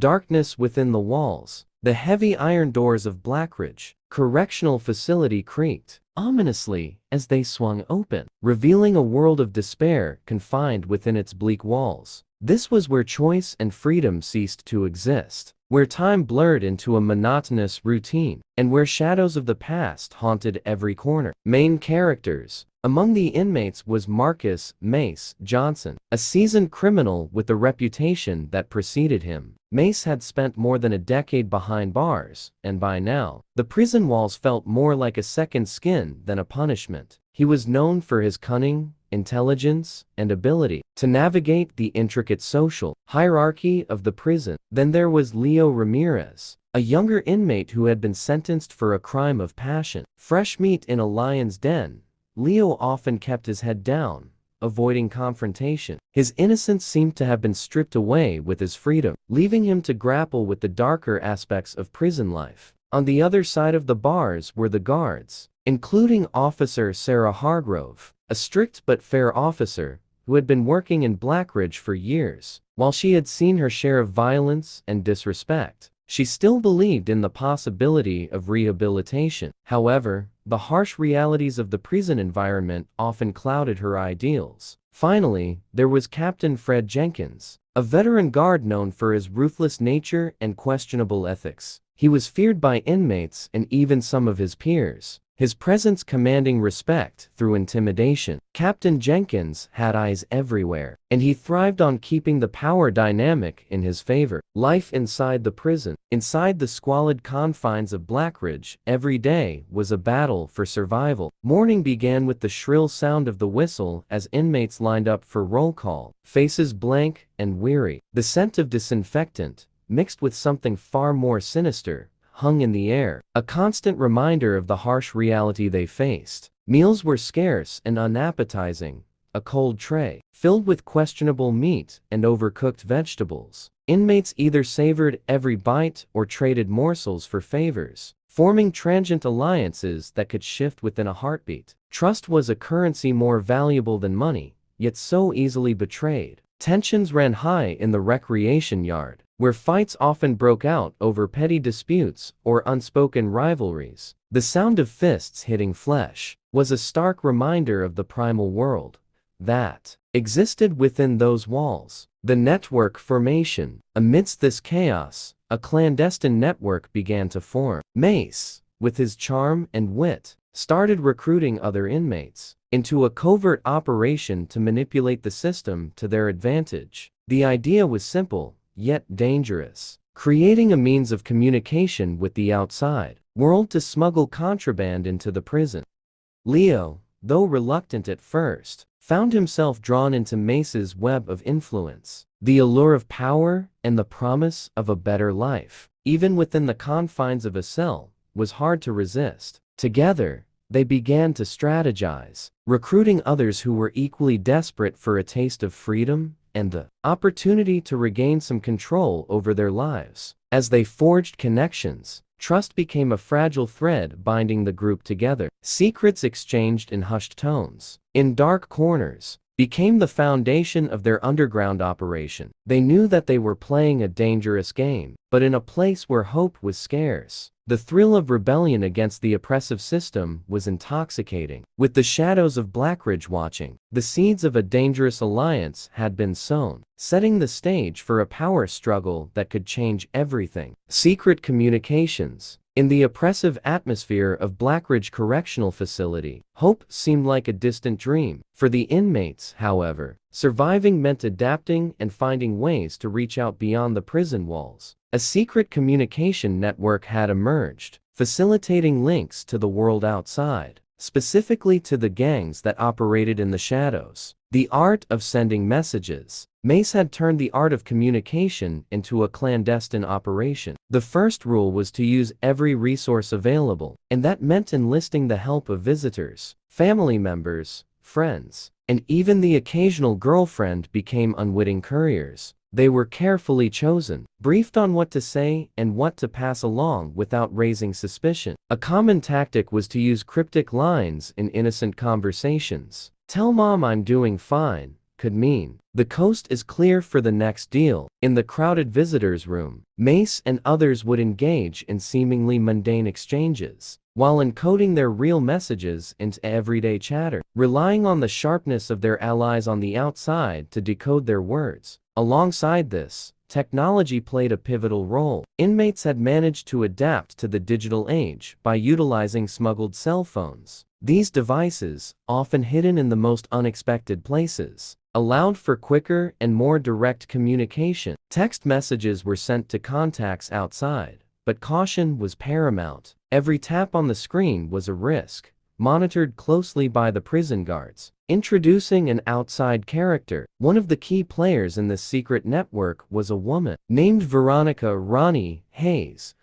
darkness within the walls. The heavy iron doors of Blackridge Correctional Facility creaked ominously as they swung open, revealing a world of despair confined within its bleak walls. This was where choice and freedom ceased to exist, where time blurred into a monotonous routine, and where shadows of the past haunted every corner. Main characters. Among the inmates was Marcus Mace Johnson, a seasoned criminal with a reputation that preceded him. Mace had spent more than a decade behind bars, and by now, the prison walls felt more like a second skin than a punishment. He was known for his cunning, intelligence, and ability to navigate the intricate social hierarchy of the prison. Then there was Leo Ramirez, a younger inmate who had been sentenced for a crime of passion. Fresh meat in a lion's den, Leo often kept his head down, avoiding confrontation. His innocence seemed to have been stripped away with his freedom, leaving him to grapple with the darker aspects of prison life. On the other side of the bars were the guards, including Officer Sarah Hargrove, a strict but fair officer who had been working in Blackridge for years. While she had seen her share of violence and disrespect, she still believed in the possibility of rehabilitation. However, the harsh realities of the prison environment often clouded her ideals. Finally, there was Captain Fred Jenkins, a veteran guard known for his ruthless nature and questionable ethics. He was feared by inmates and even some of his peers, his presence commanding respect through intimidation. Captain Jenkins had eyes everywhere, and he thrived on keeping the power dynamic in his favor. Life inside the prison. Inside the squalid confines of Blackridge, every day was a battle for survival. Morning began with the shrill sound of the whistle as inmates lined up for roll call, faces blank and weary. The scent of disinfectant, mixed with something far more sinister, hung in the air, a constant reminder of the harsh reality they faced. Meals were scarce and unappetizing, a cold tray, filled with questionable meat and overcooked vegetables. Inmates either savored every bite or traded morsels for favors, forming transient alliances that could shift within a heartbeat. Trust was a currency more valuable than money, yet so easily betrayed. Tensions ran high in the recreation yard, where fights often broke out over petty disputes or unspoken rivalries. The sound of fists hitting flesh was a stark reminder of the primal world that existed within those walls. The network formation. Amidst this chaos, a clandestine network began to form. Mace, with his charm and wit, started recruiting other inmates into a covert operation to manipulate the system to their advantage. The idea was simple, yet dangerous: creating a means of communication with the outside world to smuggle contraband into the prison. Leo, though reluctant at first, found himself drawn into Mace's web of influence. The allure of power and the promise of a better life, even within the confines of a cell, was hard to resist. Together, they began to strategize, recruiting others who were equally desperate for a taste of freedom and the opportunity to regain some control over their lives. As they forged connections, trust became a fragile thread binding the group together. Secrets exchanged in hushed tones, in dark corners, became the foundation of their underground operation. They knew that they were playing a dangerous game, but in a place where hope was scarce. The thrill of rebellion against the oppressive system was intoxicating. With the shadows of Blackridge watching, the seeds of a dangerous alliance had been sown, setting the stage for a power struggle that could change everything. Secret communications. In the oppressive atmosphere of Blackridge Correctional Facility, hope seemed like a distant dream. For the inmates, however, surviving meant adapting and finding ways to reach out beyond the prison walls. A secret communication network had emerged, facilitating links to the world outside, specifically to the gangs that operated in the shadows. The art of sending messages. Mace had turned the art of communication into a clandestine operation. The first rule was to use every resource available, and that meant enlisting the help of visitors, family members, friends, and even the occasional girlfriend became unwitting couriers. They were carefully chosen, briefed on what to say and what to pass along without raising suspicion. A common tactic was to use cryptic lines in innocent conversations. "Tell mom I'm doing fine," could mean. The coast is clear for the next deal. In the crowded visitors' room, Mace and others would engage in seemingly mundane exchanges, while encoding their real messages into everyday chatter, relying on the sharpness of their allies on the outside to decode their words. Alongside this, technology played a pivotal role. Inmates had managed to adapt to the digital age by utilizing smuggled cell phones. These devices, often hidden in the most unexpected places, allowed for quicker and more direct communication. Text messages were sent to contacts outside, but caution was paramount. Every tap on the screen was a risk, monitored closely by the prison guards. Introducing an outside character, one of the key players in this secret network was a woman named Veronica Ronnie Hayes,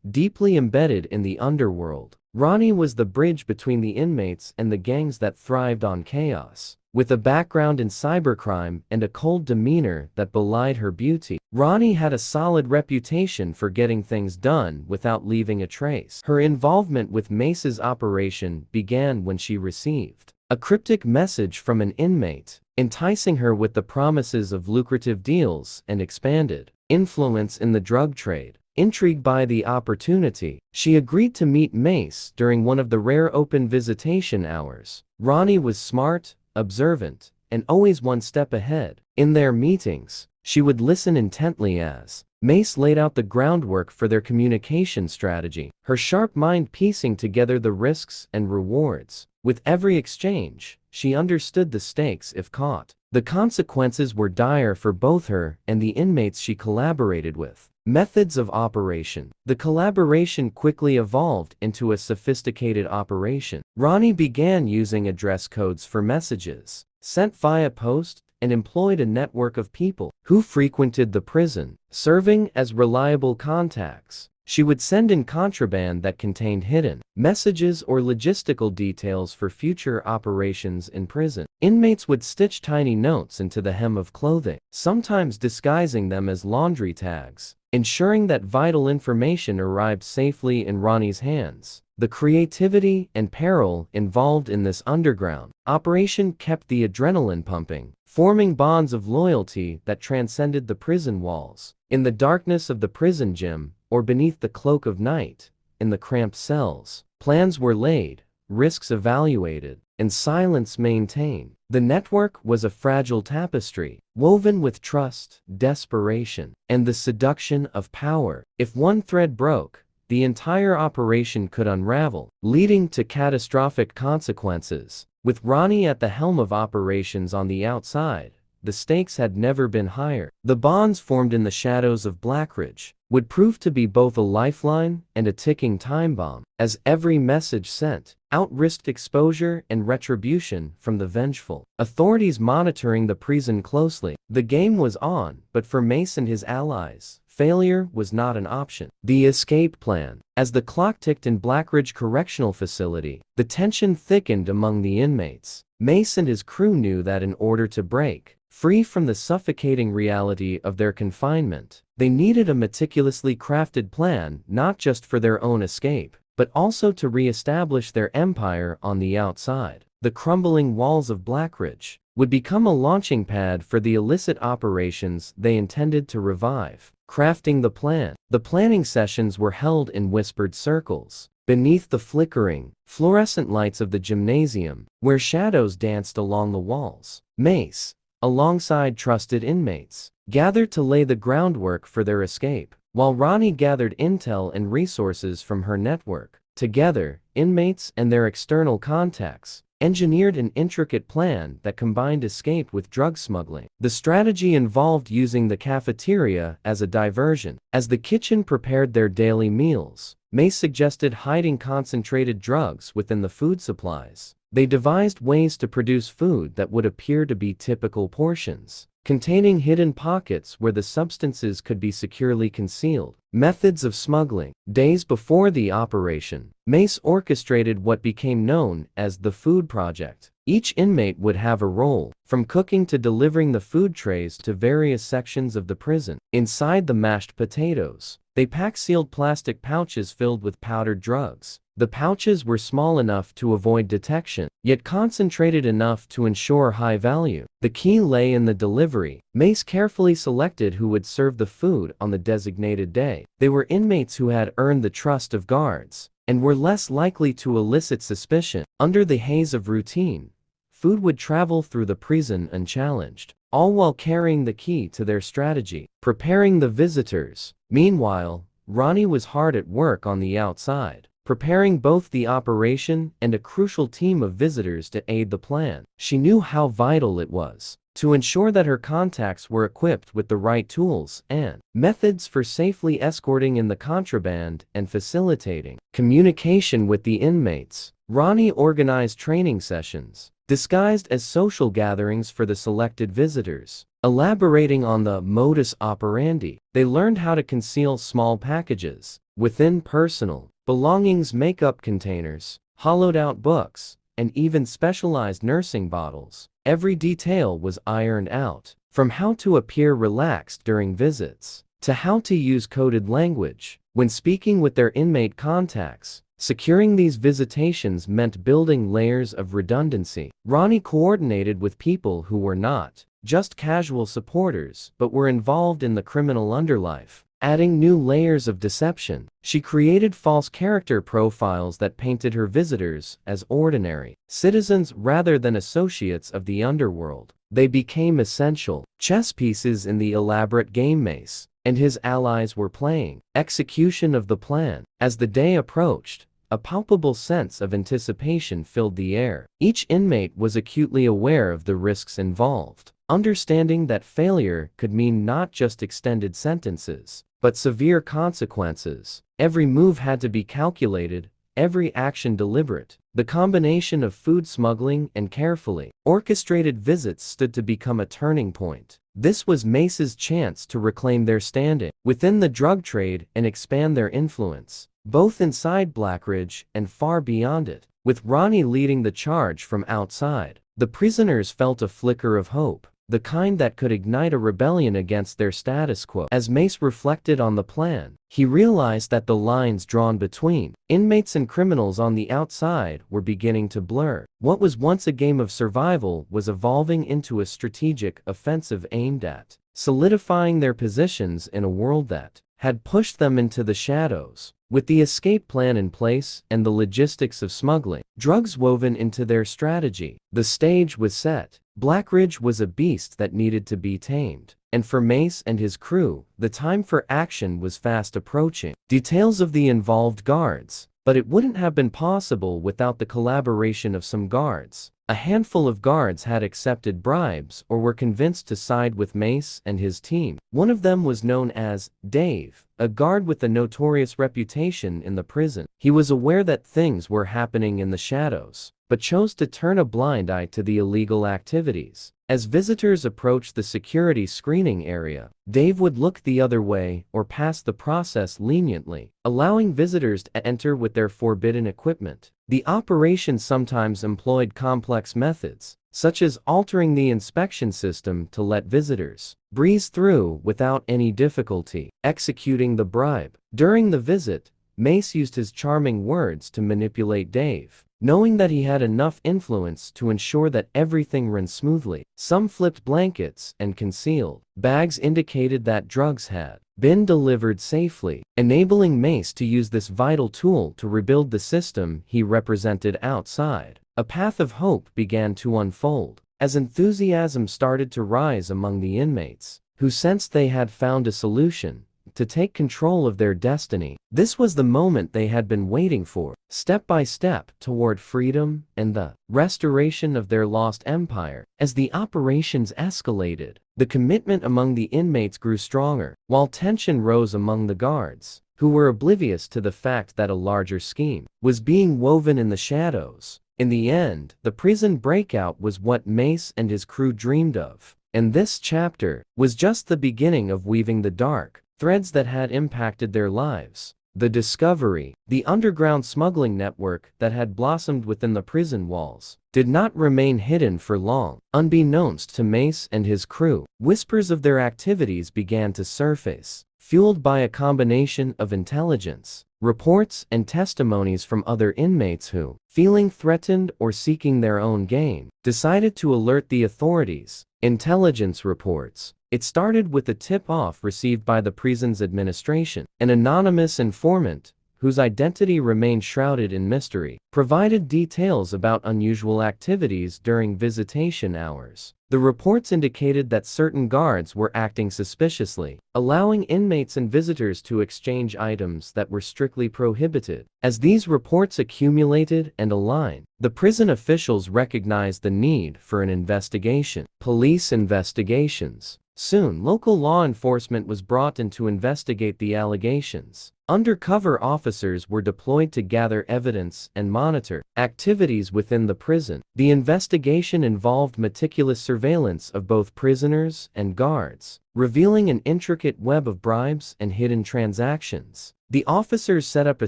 deeply embedded in the underworld. Ronnie was the bridge between the inmates and the gangs that thrived on chaos. With a background in cybercrime and a cold demeanor that belied her beauty, Ronnie had a solid reputation for getting things done without leaving a trace. Her involvement with Mace's operation began when she received a cryptic message from an inmate, enticing her with the promises of lucrative deals and expanded influence in the drug trade. Intrigued by the opportunity, she agreed to meet Mace during one of the rare open visitation hours. Ronnie was smart, observant, and always one step ahead. In their meetings, she would listen intently as Mace laid out the groundwork for their communication strategy, her sharp mind piecing together the risks and rewards. With every exchange, she understood the stakes if caught. The consequences were dire for both her and the inmates she collaborated with. Methods of operation. The collaboration quickly evolved into a sophisticated operation. Ronnie began using address codes for messages sent via post and employed a network of people who frequented the prison, serving as reliable contacts. She would send in contraband that contained hidden messages or logistical details for future operations in prison. Inmates would stitch tiny notes into the hem of clothing, sometimes disguising them as laundry tags, ensuring that vital information arrived safely in Ronnie's hands. The creativity and peril involved in this underground operation kept the adrenaline pumping, forming bonds of loyalty that transcended the prison walls. In the darkness of the prison gym, or beneath the cloak of night, in the cramped cells, plans were laid, risks evaluated, and silence maintained. The network was a fragile tapestry, woven with trust, desperation, and the seduction of power. If one thread broke, the entire operation could unravel, leading to catastrophic consequences. With Ronnie at the helm of operations on the outside, the stakes had never been higher. The bonds formed in the shadows of Blackridge would prove to be both a lifeline and a ticking time bomb, as every message sent out risked exposure and retribution from the vengeful authorities monitoring the prison closely. The game was on, but for Mace and his allies, failure was not an option. The escape plan. As the clock ticked in Blackridge Correctional Facility, the tension thickened among the inmates. Mace and his crew knew that in order to break free from the suffocating reality of their confinement, they needed a meticulously crafted plan not just for their own escape, but also to re-establish their empire on the outside. The crumbling walls of Blackridge would become a launching pad for the illicit operations they intended to revive. Crafting the plan. The planning sessions were held in whispered circles, beneath the flickering, fluorescent lights of the gymnasium, where shadows danced along the walls. Mace, alongside trusted inmates, gathered to lay the groundwork for their escape, while Ronnie gathered intel and resources from her network. Together, inmates and their external contacts engineered an intricate plan that combined escape with drug smuggling. The strategy involved using the cafeteria as a diversion. As the kitchen prepared their daily meals, Mace suggested hiding concentrated drugs within the food supplies. They devised ways to produce food that would appear to be typical portions, containing hidden pockets where the substances could be securely concealed. Methods of smuggling. Days before the operation, Mace orchestrated what became known as the Food Project. Each inmate would have a role, from cooking to delivering the food trays to various sections of the prison. Inside the mashed potatoes, They packed sealed plastic pouches filled with powdered drugs. The pouches were small enough to avoid detection, yet concentrated enough to ensure high value. The key lay in the delivery. Mace carefully selected who would serve the food on the designated day. They were inmates who had earned the trust of guards and were less likely to elicit suspicion. Under the haze of routine, food would travel through the prison unchallenged, all while carrying the key to their strategy, preparing the visitors. Meanwhile, Ronnie was hard at work on the outside, preparing both the operation and a crucial team of visitors to aid the plan. She knew how vital it was to ensure that her contacts were equipped with the right tools and methods for safely escorting in the contraband and facilitating communication with the inmates. Ronnie organized training sessions, disguised as social gatherings for the selected visitors. Elaborating on the modus operandi, they learned how to conceal small packages within personal belongings, makeup containers, hollowed-out books, and even specialized nursing bottles. Every detail was ironed out, from how to appear relaxed during visits to how to use coded language when speaking with their inmate contacts. Securing these visitations meant building layers of redundancy. Ronnie coordinated with people who were not just casual supporters but were involved in the criminal underlife. Adding new layers of deception, she created false character profiles that painted her visitors as ordinary citizens rather than associates of the underworld. They became essential chess pieces in the elaborate game Mace and his allies were playing. Execution of the plan. As the day approached, a palpable sense of anticipation filled the air. Each inmate was acutely aware of the risks involved, understanding that failure could mean not just extended sentences, but severe consequences. Every move had to be calculated, every action deliberate. The combination of food smuggling and carefully orchestrated visits stood to become a turning point. This was Mace's chance to reclaim their standing within the drug trade and expand their influence, both inside Blackridge and far beyond it. With Ronnie leading the charge from outside, the prisoners felt a flicker of hope, the kind that could ignite a rebellion against their status quo. As Mace reflected on the plan, he realized that the lines drawn between inmates and criminals on the outside were beginning to blur. What was once a game of survival was evolving into a strategic offensive aimed at solidifying their positions in a world that had pushed them into the shadows. With the escape plan in place and the logistics of smuggling drugs woven into their strategy, the stage was set. Blackridge was a beast that needed to be tamed, and for Mace and his crew, the time for action was fast approaching. Details of the involved guards, but it wouldn't have been possible without the collaboration of some guards. A handful of guards had accepted bribes or were convinced to side with Mace and his team. One of them was known as Dave, a guard with a notorious reputation in the prison. He was aware that things were happening in the shadows, but chose to turn a blind eye to the illegal activities. As visitors approached the security screening area, Dave would look the other way or pass the process leniently, allowing visitors to enter with their forbidden equipment. The operation sometimes employed complex methods, such as altering the inspection system to let visitors breeze through without any difficulty. Executing the bribe. During the visit, Mace used his charming words to manipulate Dave, knowing that he had enough influence to ensure that everything ran smoothly. Some flipped blankets and concealed bags indicated that drugs had been delivered safely, enabling Mace to use this vital tool to rebuild the system he represented outside. A path of hope began to unfold as enthusiasm started to rise among the inmates, who sensed they had found a solution to take control of their destiny. This was the moment they had been waiting for, step by step toward freedom and the restoration of their lost empire. As the operations escalated, the commitment among the inmates grew stronger, while tension rose among the guards, who were oblivious to the fact that a larger scheme was being woven in the shadows. In the end, the prison breakout was what Mace and his crew dreamed of, and this chapter was just the beginning of weaving the dark threads that had impacted their lives. The discovery, the underground smuggling network that had blossomed within the prison walls, did not remain hidden for long. Unbeknownst to Mace and his crew, whispers of their activities began to surface. fueled by a combination of intelligence, reports, and testimonies from other inmates who, feeling threatened or seeking their own gain, decided to alert the authorities. Intelligence reports. It started with a tip-off received by the prison's administration. An anonymous informant, whose identity remained shrouded in mystery, provided details about unusual activities during visitation hours. The reports indicated that certain guards were acting suspiciously, allowing inmates and visitors to exchange items that were strictly prohibited. As these reports accumulated and aligned, the prison officials recognized the need for an investigation. Police investigations. Soon, local law enforcement was brought in to investigate the allegations. Undercover officers were deployed to gather evidence and monitor activities within the prison. The investigation involved meticulous surveillance of both prisoners and guards, revealing an intricate web of bribes and hidden transactions. The officers set up a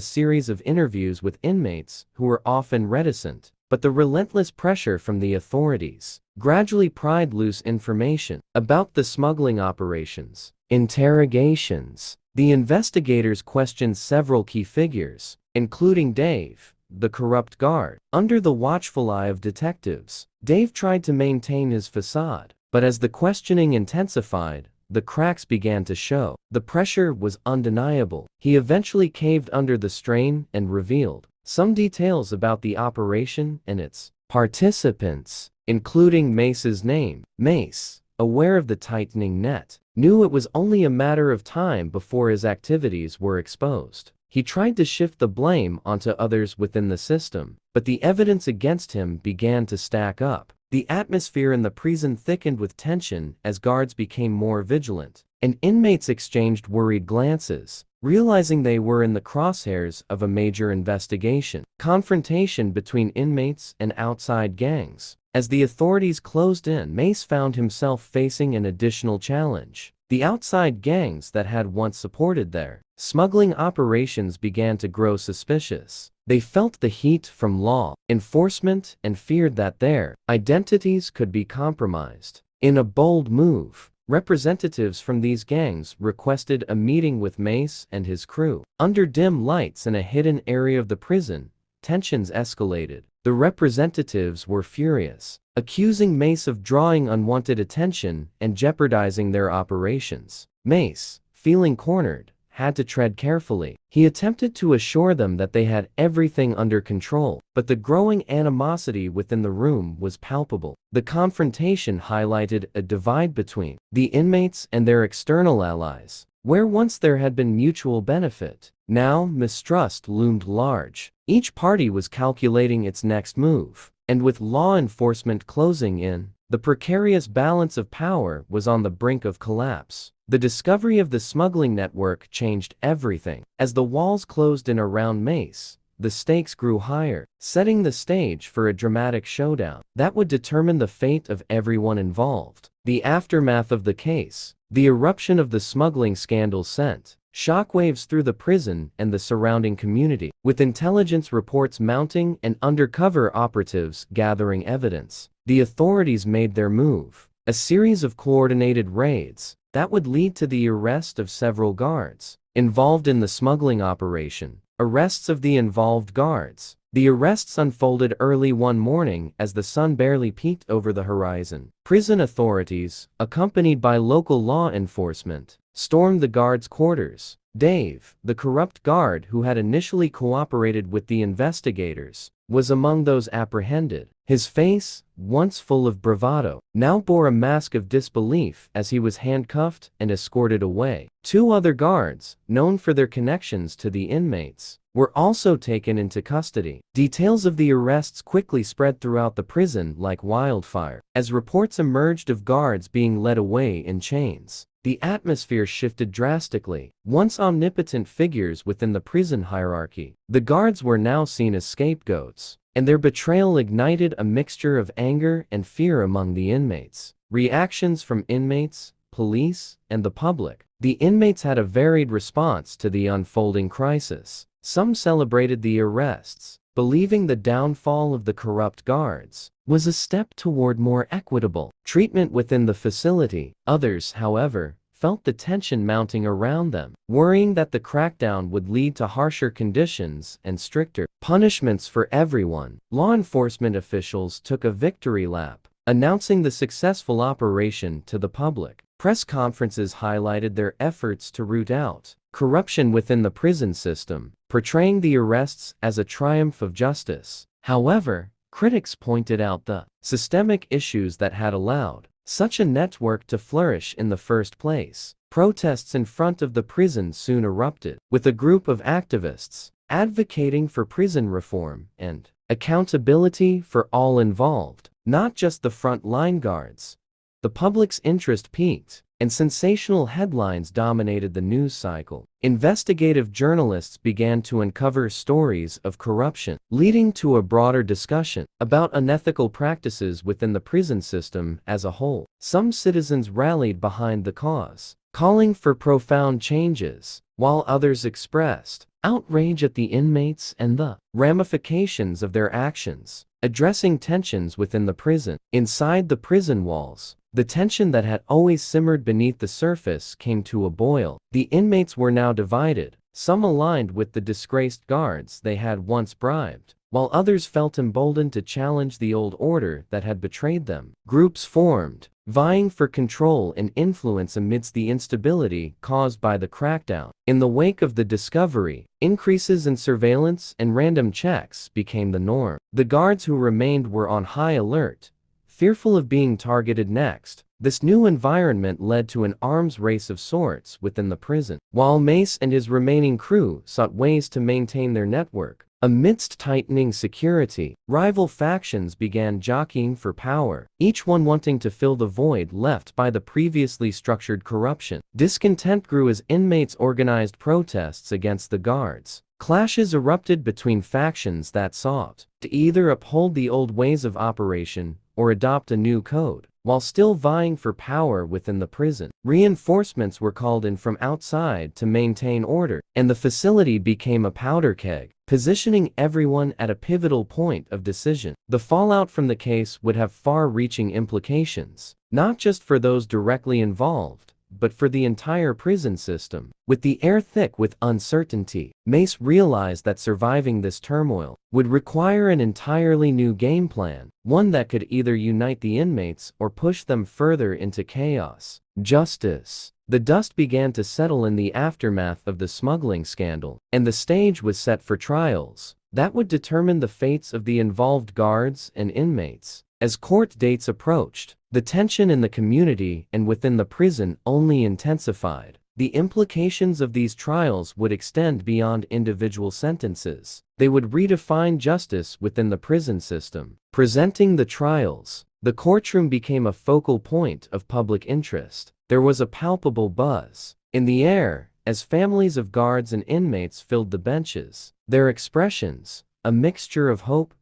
series of interviews with inmates who were often reticent, but the relentless pressure from the authorities gradually pried loose information about the smuggling operations. Interrogations. The investigators questioned several key figures, including Dave, the corrupt guard. Under the watchful eye of detectives, Dave tried to maintain his facade, but as the questioning intensified, the cracks began to show. The pressure was undeniable. He eventually caved under the strain and revealed some details about the operation and its participants, including Mace's name. Mace, aware of the tightening net, knew it was only a matter of time before his activities were exposed. He tried to shift the blame onto others within the system, but the evidence against him began to stack up. The atmosphere in the prison thickened with tension as guards became more vigilant, and inmates exchanged worried glances, realizing they were in the crosshairs of a major investigation. Confrontation between inmates and outside gangs. As the authorities closed in, Mace found himself facing an additional challenge. The outside gangs that had once supported their smuggling operations began to grow suspicious. They felt the heat from law enforcement and feared that their identities could be compromised. In a bold move, representatives from these gangs requested a meeting with Mace and his crew. Under dim lights in a hidden area of the prison, tensions escalated. The representatives were furious, accusing Mace of drawing unwanted attention and jeopardizing their operations. Mace, feeling cornered, had to tread carefully. He attempted to assure them that they had everything under control, but the growing animosity within the room was palpable. The confrontation highlighted a divide between the inmates and their external allies. Where once there had been mutual benefit, now mistrust loomed large. Each party was calculating its next move, and with law enforcement closing in, the precarious balance of power was on the brink of collapse. The discovery of the smuggling network changed everything. As the walls closed in around Mace, the stakes grew higher, setting the stage for a dramatic showdown that would determine the fate of everyone involved. The aftermath of the case. The eruption of the smuggling scandal sent shockwaves through the prison and the surrounding community, with intelligence reports mounting and undercover operatives gathering evidence. The authorities made their move, a series of coordinated raids that would lead to the arrest of several guards involved in the smuggling operation. Arrests of the involved guards. The arrests unfolded early one morning as the sun barely peeked over the horizon. Prison authorities, accompanied by local law enforcement, stormed the guards' quarters. Dave, the corrupt guard who had initially cooperated with the investigators, was among those apprehended. His face, once full of bravado, now bore a mask of disbelief as he was handcuffed and escorted away. Two other guards, known for their connections to the inmates, were also taken into custody. Details of the arrests quickly spread throughout the prison like wildfire. As reports emerged of guards being led away in chains, the atmosphere shifted drastically. Once omnipotent figures within the prison hierarchy, the guards were now seen as scapegoats, and their betrayal ignited a mixture of anger and fear among the inmates. Reactions from inmates, police, and the public. The inmates had a varied response to the unfolding crisis. Some celebrated the arrests, believing the downfall of the corrupt guards was a step toward more equitable treatment within the facility. Others, however, felt the tension mounting around them, worrying that the crackdown would lead to harsher conditions and stricter punishments for everyone. Law enforcement officials took a victory lap, announcing the successful operation to the public. Press conferences highlighted their efforts to root out corruption within the prison system, portraying the arrests as a triumph of justice. However, critics pointed out the systemic issues that had allowed such a network to flourish in the first place. Protests in front of the prison soon erupted, with a group of activists advocating for prison reform and accountability for all involved, not just the front-line guards. The public's interest peaked, and sensational headlines dominated the news cycle. Investigative journalists began to uncover stories of corruption, leading to a broader discussion about unethical practices within the prison system as a whole. Some citizens rallied behind the cause, calling for profound changes, while others expressed outrage at the inmates and the ramifications of their actions. Addressing tensions within the prison. Inside the prison walls, the tension that had always simmered beneath the surface came to a boil. The inmates were now divided, some aligned with the disgraced guards they had once bribed, while others felt emboldened to challenge the old order that had betrayed them. Groups formed, vying for control and influence amidst the instability caused by the crackdown. In the wake of the discovery, increases in surveillance and random checks became the norm. The guards who remained were on high alert, fearful of being targeted next. This new environment led to an arms race of sorts within the prison. While Mace and his remaining crew sought ways to maintain their network, amidst tightening security, rival factions began jockeying for power, each one wanting to fill the void left by the previously structured corruption. Discontent grew as inmates organized protests against the guards. Clashes erupted between factions that sought to either uphold the old ways of operation or adopt a new code, while still vying for power within the prison. Reinforcements were called in from outside to maintain order, and the facility became a powder keg, positioning everyone at a pivotal point of decision. The fallout from the case would have far-reaching implications, not just for those directly involved, but for the entire prison system. With the air thick with uncertainty, Mace realized that surviving this turmoil would require an entirely new game plan, one that could either unite the inmates or push them further into chaos. Justice. The dust began to settle in the aftermath of the smuggling scandal, and the stage was set for trials that would determine the fates of the involved guards and inmates. As court dates approached, the tension in the community and within the prison only intensified. The implications of these trials would extend beyond individual sentences. They would redefine justice within the prison system. Presenting the trials, the courtroom became a focal point of public interest. There was a palpable buzz in the air as families of guards and inmates filled the benches, their expressions a mixture of hope,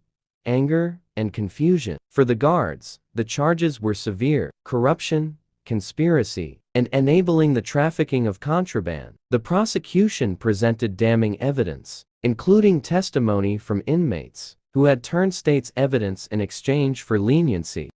anger, and confusion. For the guards, the charges were severe: corruption, conspiracy, and enabling the trafficking of contraband. The prosecution presented damning evidence, including testimony from inmates who had turned state's evidence in exchange for leniency.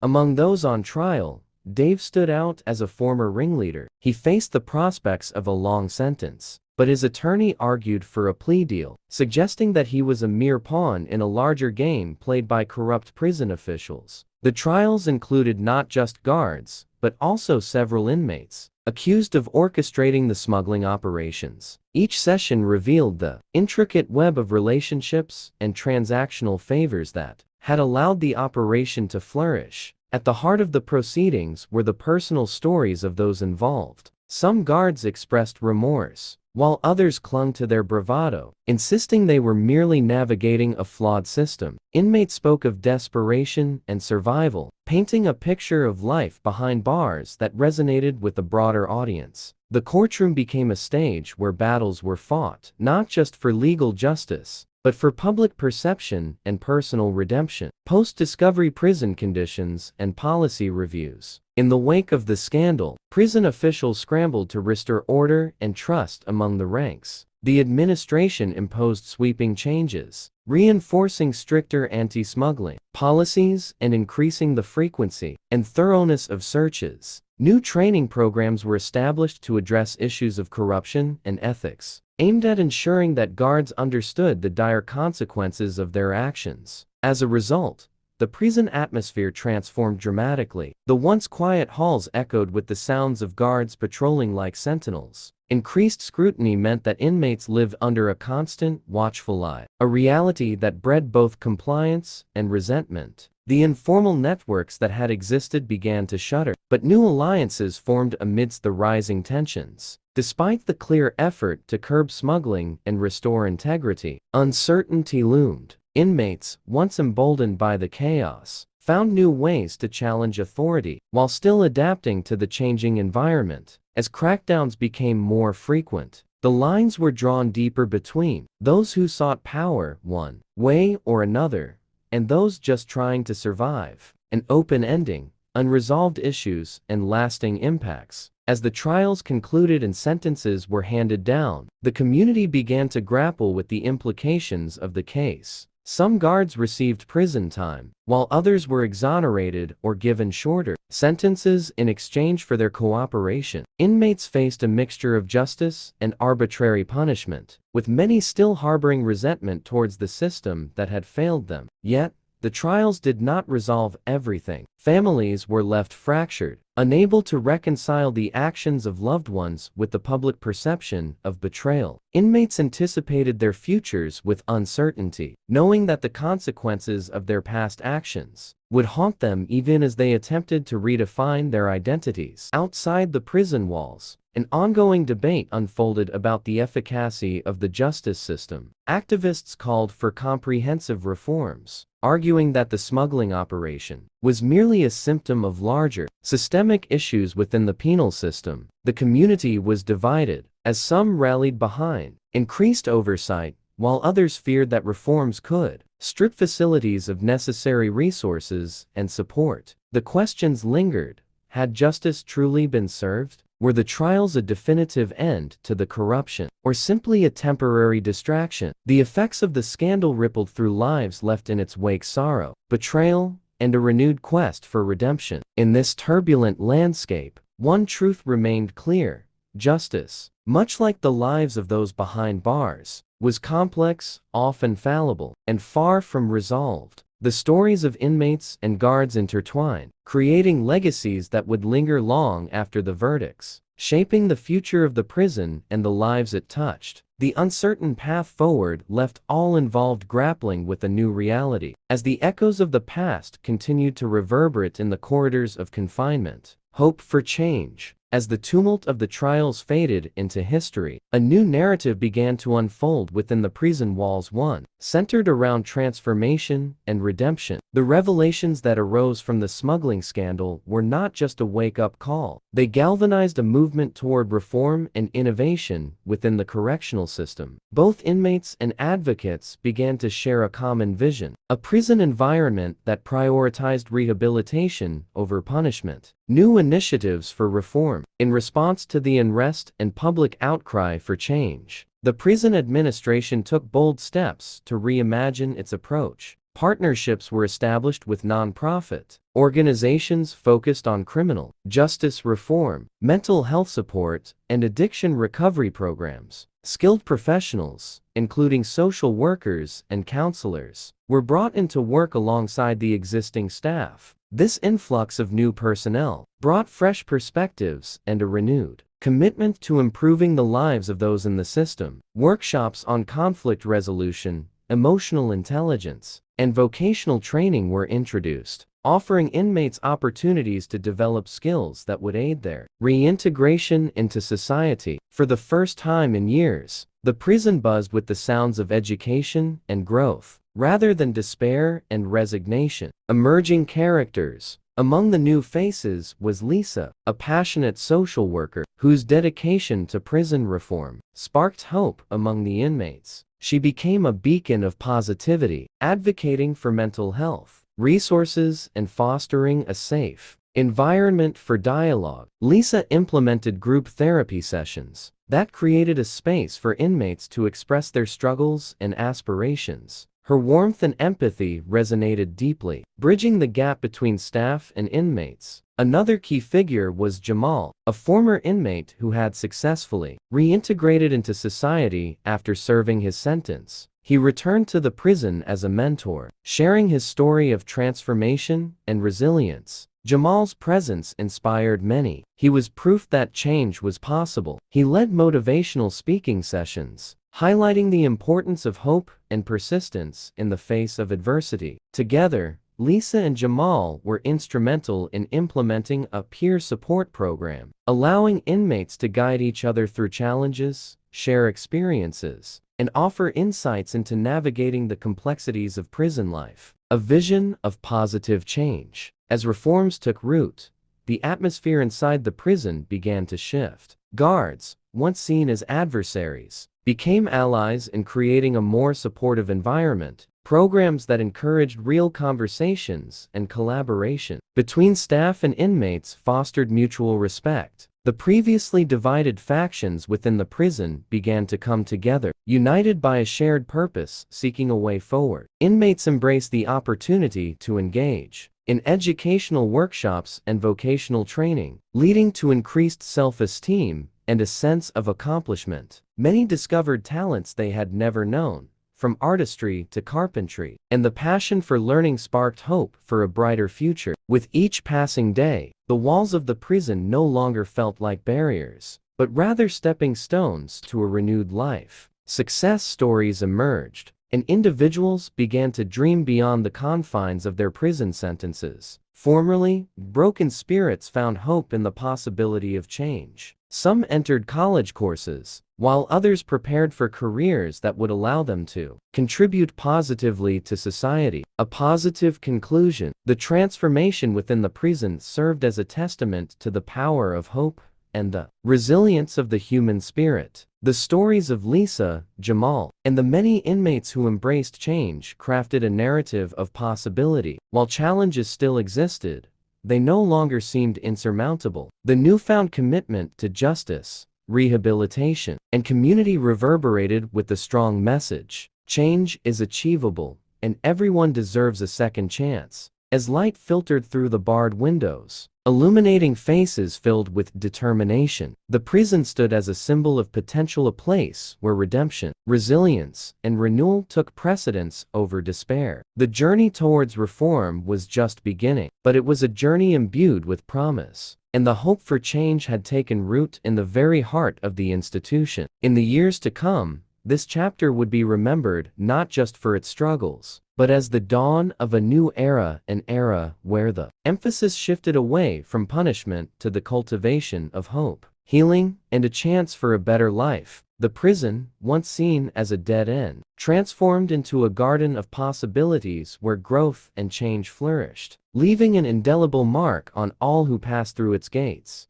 Among those on trial, Dave stood out as a former ringleader. He faced the prospects of a long sentence, but his attorney argued for a plea deal, suggesting that he was a mere pawn in a larger game played by corrupt prison officials. The trials included not just guards, but also several inmates, accused of orchestrating the smuggling operations. Each session revealed the intricate web of relationships and transactional favors that had allowed the operation to flourish. At the heart of the proceedings were the personal stories of those involved. Some guards expressed remorse, while others clung to their bravado, insisting they were merely navigating a flawed system. Inmates spoke of desperation and survival, painting a picture of life behind bars that resonated with a broader audience. The courtroom became a stage where battles were fought, not just for legal justice, but for public perception and personal redemption. Post-discovery prison conditions and policy reviews. In the wake of the scandal, prison officials scrambled to restore order and trust among the ranks. The administration imposed sweeping changes, reinforcing stricter anti-smuggling policies and increasing the frequency and thoroughness of searches. New training programs were established to address issues of corruption and ethics, aimed at ensuring that guards understood the dire consequences of their actions. As a result, the prison atmosphere transformed dramatically. The once quiet halls echoed with the sounds of guards patrolling like sentinels. Increased scrutiny meant that inmates lived under a constant, watchful eye, a reality that bred both compliance and resentment. The informal networks that had existed began to shudder, but new alliances formed amidst the rising tensions. Despite the clear effort to curb smuggling and restore integrity, uncertainty loomed. Inmates, once emboldened by the chaos, found new ways to challenge authority, while still adapting to the changing environment. As crackdowns became more frequent, the lines were drawn deeper between those who sought power one way or another, and those just trying to survive. An open-ending, unresolved issues and lasting impacts. As the trials concluded and sentences were handed down, the community began to grapple with the implications of the case. Some guards received prison time, while others were exonerated or given shorter sentences in exchange for their cooperation. Inmates faced a mixture of justice and arbitrary punishment, with many still harboring resentment towards the system that had failed them. Yet, the trials did not resolve everything. Families were left fractured, unable to reconcile the actions of loved ones with the public perception of betrayal. Inmates anticipated their futures with uncertainty, knowing that the consequences of their past actions would haunt them even as they attempted to redefine their identities. Outside the prison walls, an ongoing debate unfolded about the efficacy of the justice system. Activists called for comprehensive reforms, arguing that the smuggling operation was merely a symptom of larger, systemic issues within the penal system. The community was divided, as some rallied behind increased oversight, while others feared that reforms could strip facilities of necessary resources and support. The questions lingered: had justice truly been served? Were the trials a definitive end to the corruption, or simply a temporary distraction? The effects of the scandal rippled through lives left in its wake sorrow, betrayal, and a renewed quest for redemption. In this turbulent landscape, one truth remained clear: justice, much like the lives of those behind bars, was complex, often fallible, and far from resolved. The stories of inmates and guards intertwined, creating legacies that would linger long after the verdicts, shaping the future of the prison and the lives it touched. The uncertain path forward left all involved grappling with a new reality, as the echoes of the past continued to reverberate in the corridors of confinement. Hope for change. As the tumult of the trials faded into history, a new narrative began to unfold within the prison walls, one centered around transformation and redemption. The revelations that arose from the smuggling scandal were not just a wake-up call. They galvanized a movement toward reform and innovation within the correctional system. Both inmates and advocates began to share a common vision: a prison environment that prioritized rehabilitation over punishment. New initiatives for reform. In response to the unrest and public outcry for change, the prison administration took bold steps to reimagine its approach. Partnerships were established with nonprofit organizations focused on criminal justice reform, mental health support, and addiction recovery programs. Skilled professionals, including social workers and counselors, were brought into work alongside the existing staff. This influx of new personnel brought fresh perspectives and a renewed commitment to improving the lives of those in the system. Workshops on conflict resolution, emotional intelligence, and vocational training were introduced, offering inmates opportunities to develop skills that would aid their reintegration into society. For the first time in years, the prison buzzed with the sounds of education and growth, rather than despair and resignation. Emerging characters. Among the new faces was Lisa, a passionate social worker whose dedication to prison reform sparked hope among the inmates. She became a beacon of positivity, advocating for mental health resources and fostering a safe environment for dialogue. Lisa implemented group therapy sessions that created a space for inmates to express their struggles and aspirations. Her warmth and empathy resonated deeply, bridging the gap between staff and inmates. Another key figure was Jamal, a former inmate who had successfully reintegrated into society after serving his sentence. He returned to the prison as a mentor, sharing his story of transformation and resilience. Jamal's presence inspired many. He was proof that change was possible. He led motivational speaking sessions, highlighting the importance of hope and persistence in the face of adversity. Together, Lisa and Jamal were instrumental in implementing a peer support program, allowing inmates to guide each other through challenges, share experiences, and offer insights into navigating the complexities of prison life. A vision of positive change. As reforms took root, the atmosphere inside the prison began to shift. Guards, once seen as adversaries, became allies in creating a more supportive environment. Programs that encouraged real conversations and collaboration between staff and inmates fostered mutual respect. The previously divided factions within the prison began to come together, united by a shared purpose, seeking a way forward. Inmates embraced the opportunity to engage in educational workshops and vocational training, leading to increased self-esteem and a sense of accomplishment. Many discovered talents they had never known, from artistry to carpentry, and the passion for learning sparked hope for a brighter future. With each passing day, the walls of the prison no longer felt like barriers, but rather stepping stones to a renewed life. Success stories emerged, and individuals began to dream beyond the confines of their prison sentences. Formerly, broken spirits found hope in the possibility of change. Some entered college courses, while others prepared for careers that would allow them to contribute positively to society. A positive conclusion. The transformation within the prison served as a testament to the power of hope and the resilience of the human spirit. The stories of Lisa, Jamal, and the many inmates who embraced change crafted a narrative of possibility. While challenges still existed, they no longer seemed insurmountable. The newfound commitment to justice, rehabilitation, and community reverberated with the strong message: change is achievable, and everyone deserves a second chance. As light filtered through the barred windows, illuminating faces filled with determination, the prison stood as a symbol of potential, a place where redemption, resilience, and renewal took precedence over despair. The journey towards reform was just beginning, but it was a journey imbued with promise, and the hope for change had taken root in the very heart of the institution. In the years to come, this chapter would be remembered not just for its struggles, but as the dawn of a new era, an era where the emphasis shifted away from punishment to the cultivation of hope, healing, and a chance for a better life. The prison, once seen as a dead end, transformed into a garden of possibilities where growth and change flourished, leaving an indelible mark on all who passed through its gates.